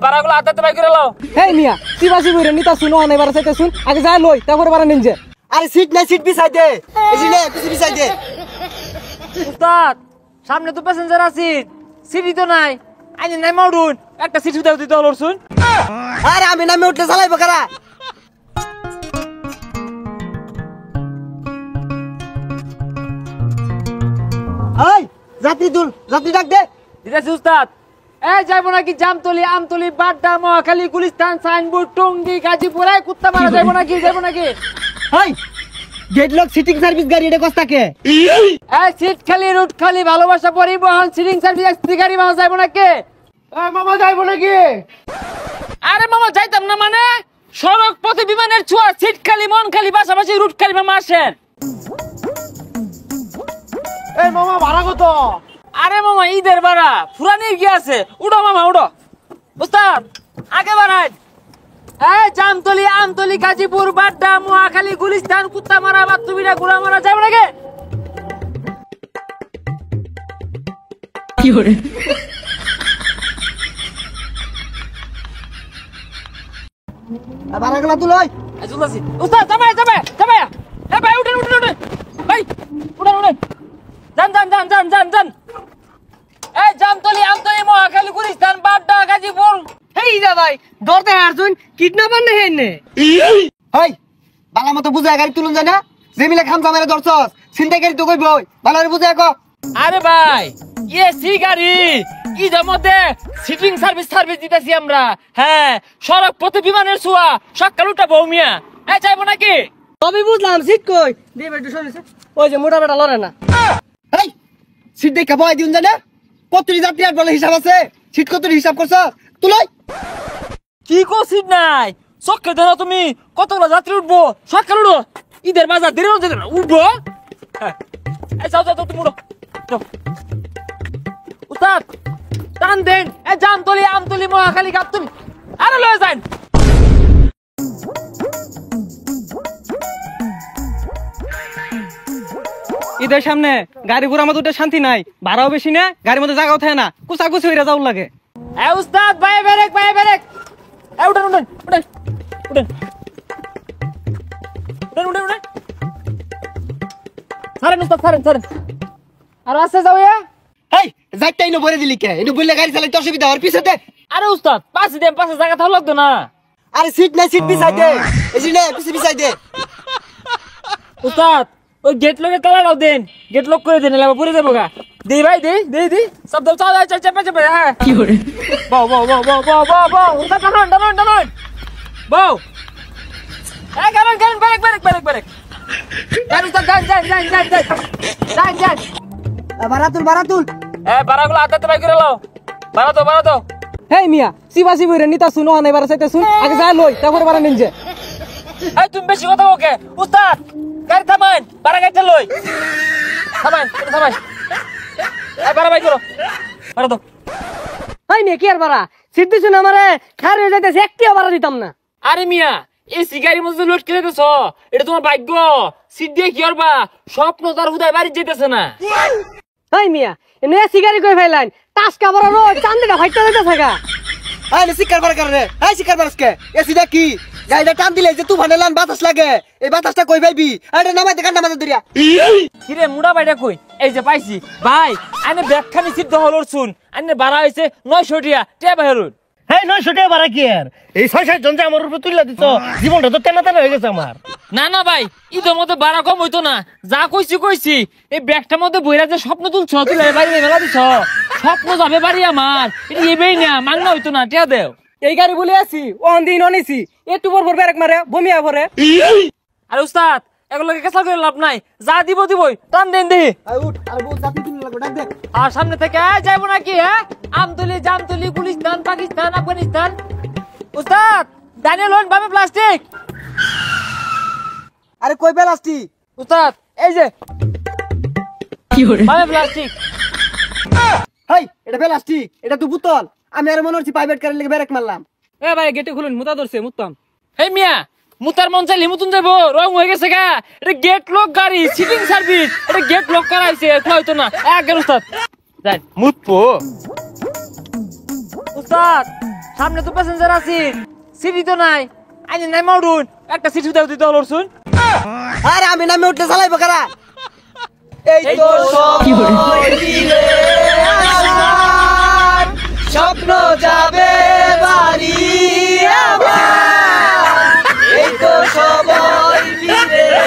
বারাগুলো আদাতে by করে লাও। হেই মিয়া সিবাসি বইরে নিতা শুনো না এবারে চাইতে শুন আগে যা লই তারপরে বারা নিনজে। আরে সিট নাই সিট বিছাই দে এজিলে কিছু বিছাই দে। উস্তাদ সামনে তো প্যাসেঞ্জার আছে সিটই তো নাই আইনে নাই মাউডুন একটা সিট উদাও দিতে হলো শুন। আরে আমি নামে উঠলে চালাইবো কারা? এই যাত্রী তুল যাত্রী ডাক দে। দিতেছি উস্তাদ। যাইবো নাকি জামতলি আমতলি বাড্ডা মহাখালী গুলিস্তান সাইনবোর্ড টঙ্গী গাজীপুর কুত্তা মারা যাইবো নাকি এই গেটলক সিটিং সার্ভিস গাড়ি এটা কস্তাকে? সিট খালি রুট খালি ভালোবাসা পরিবহন সিটিং সার্ভিস এক্সপ্রেস গাড়ি পাওয়া যাইবো নাকি? মামা যাইবো নাকি? আরে মামা যাইতাম না মানে সড়ক পথে বিমানের ছোঁয়া সিট খালি মন খালি পাশাপাশি রুট খালি মামা আসেন। এই মামা ভাড়া কত? আরে মামা ঈদের ভাড়া ফুরানি কি আছে উড়ো মামা উড়ো। উস্তাদ আগে বাড়াই। জামতলি আমতলি গাজীপুর বাড্ডা মহাখালী গুলিস্তান কুত্তা মারা বাতুবিরা গুড়া মারা যাবে নাকি? কি করে ভাড়াগুলা তুল। উস্তাদ যাবে যাবে যাবে ভাই উঠেন উঠেন উঠেন ভাই উঠেন উঠেন যান যান যান যান যান যান। জামতলি আমতলি মহাখালী গুলিস্তান বাড্ডা গাজীপুর। হেই দা ভাই দরতে হারছুন কিডন্যাপার না হেনে। হেই বালা মতো বুঝায় গাড়ি তুলুন যায় না জেমিলে খামসা মেরে ধরছস চিন্তা গাড়ি তো কইবই ভালো করে বুঝায় কো। আরে ভাই এসি গাড়ি ঈদের মধ্যে সিটিং সার্ভিস দিতেছি আমরা। হ্যাঁ সড়ক পথে বিমানের ছোঁয়া সকাল উঠাবো মিয়া। যাইবো নাকি? তবে বুঝলাম সিট কই দে বেটু শুনেছে ওই যে মোটা বেটা লরে না। এই সিট দেখা বয় দিউন যায় না কতটি যাত্রী আর বলে হিসাব আছে সিট কতটি হিসাব করছ তুলাই। কি কো সিট নাই চক্কে ধরো তুমি কতগুলো যাত্রী উঠবো সকাল উঠো ঈদের বাজার দেরি হচ্ছে উঠবো। যাও যাও তুমি উঠো। উস্তাদ টান দেন জামতলি আমতলি মহাখালী গাবতলি আরে লয়ে যান। ঈদের সামনে গাড়ি ঘোড়া মধ্যে উঠে শান্তি নাই ভাড়াও বেশি না গাড়ির মধ্যে জায়গাও থাকে না কুচাকুচি হইরা যাও লাগে। উস্তাদ ভাই ব্রেক উঠেন উঠেন উঠেন উঠেন উঠেন উঠেন উঠেন ছাড়েন উস্তাদ ছাড়েন আর আসতে যাও। এই যাইতাই ন ভরে দিলি কে এনু বললে গাড়ি চালাইতে অসুবিধা আর পিছতে। আরে উস্তাদ পাশে দেন পাশে জায়গা থাকা লাগতো না। আরে সিট নাই সিট বিছাই দে এজিলে পিছে বিছাই দে। উস্তাদ ওই গেট লকে তালা দাও দেন গেট লক করে দেন লাগা পুরে দেবো গা। দেই ভাই দেই সব দাও চালা চেপে হ্যাঁ কি করে বাও উস্তাদ টানুন বাও গান ব্রেক গান উস্তাদ যান ভাড়া তুল। বারাগুলো আদাতে বাই করে লাও। বারা তো হেই মিয়া সিবাসি বইরে নিতা শুনো না এবারে চাইতে শুন আগে যা লই তারপরে বারা নিনজে। তুমি বেশি কথা ওকে উস্তাদ গাড়ি থামান বারা গাড়িটা লই থামান বারা বাই করো বারা তো। হাই মিয়া কি আর বারা সিট দিছ না আমারে খার হয়ে যাইতেছে একটিও বারা দিতাম না। আরে মিয়া এই সিগারির মধ্যে লোড করে দিতেছ এটা তোমার ভাগ্য সিট দিয়ে কি করবা স্বপ্ন তার হুদায় বাড়ি যেতেছে না। হাই মিয়া এনে সিগারি কই ফাইলাইন টাসকা বড় রো চান্দিটা ফাইটা দিতে থাকা। এই নে শিকার বার করে এই শিকার বারসকে এসিটা কি গাড়িটা টান দিলে যে তুফানে লান বাতাস লাগে এই বাতাসটা কই পাইবি আরে নামাইতে কান্না মাথা দরিয়া। কিরে মুড়া বাইটা কই এই যে পাইছি ভাই আইনে ব্যাগখানি সিট দহল শুন আইনে বাড়া হইছে 900 টাকা টিয়া বাইরুন। হ্যাঁ 900 টাকা ভাড়া কি আর এই 6-7 জন যে আমার উপর তুইলা দিছ জীবনটা তো টানা হয়ে গেছে আমার। না ভাই ঈদের মধ্যে ভাড়া কম হইতো না যা কইছি এই ব্যাগটার মধ্যে বইরা যে স্বপ্ন তুলছ তুই বাড়ি মেলা দিছ স্বপ্ন যাবে বাড়ি আমার এটা এবেই না মাংনা হইতো না টিয়া দেও। এই গাড়ি বলে আছি অন দিন অনিছি একটু পর ব্রেক মারে বমিয়া পরে। আরে উস্তাদ এগুলোকে কেসাল করে লাভ নাই যা দিবই টান দেন দেহি। উঠ আর বল যাত্রী তুলে লাগবে ডাক দে। আর সামনে থেকে যাইবো নাকি আমতলি জামতলি গুলিস্তান পাকিস্তান আফগানিস্তান। উস্তাদ দানিয়েল হন ভাবে প্লাস্টিক। আরে কই প্লাস্টিক? উস্তাদ এই যে ভাবে প্লাস্টিক। হেই এটা প্লাস্টিক এটা তো বোতল আমি আর মনে হচ্ছে প্রাইভেট কারের লেগে ব্রেক মারলাম। ভাই গেটে খুলুন মুতা ধরছে মুতাম। এই মিয়া মুতার মন চাইলে মুতুন যাবো রং হয়ে গেছে গা এটা গেট লক গাড়ি সিটিং সার্ভিস এটা গেট লক করাইছে হয়তো না একবার উস্তাদ যাই মুতপো। স্যার সামনে তো প্যাসেঞ্জার আছে সিটি তো নাই আইনে নাই মাউডুন একটা সিট দাও দিতে হলো শুন আরে আমি নামে উঠলে চালাইবো কারা এই তো সময় দিলে আমার স্বপ্ন যাবে বাড়ি আমার এই তো সময় দিলে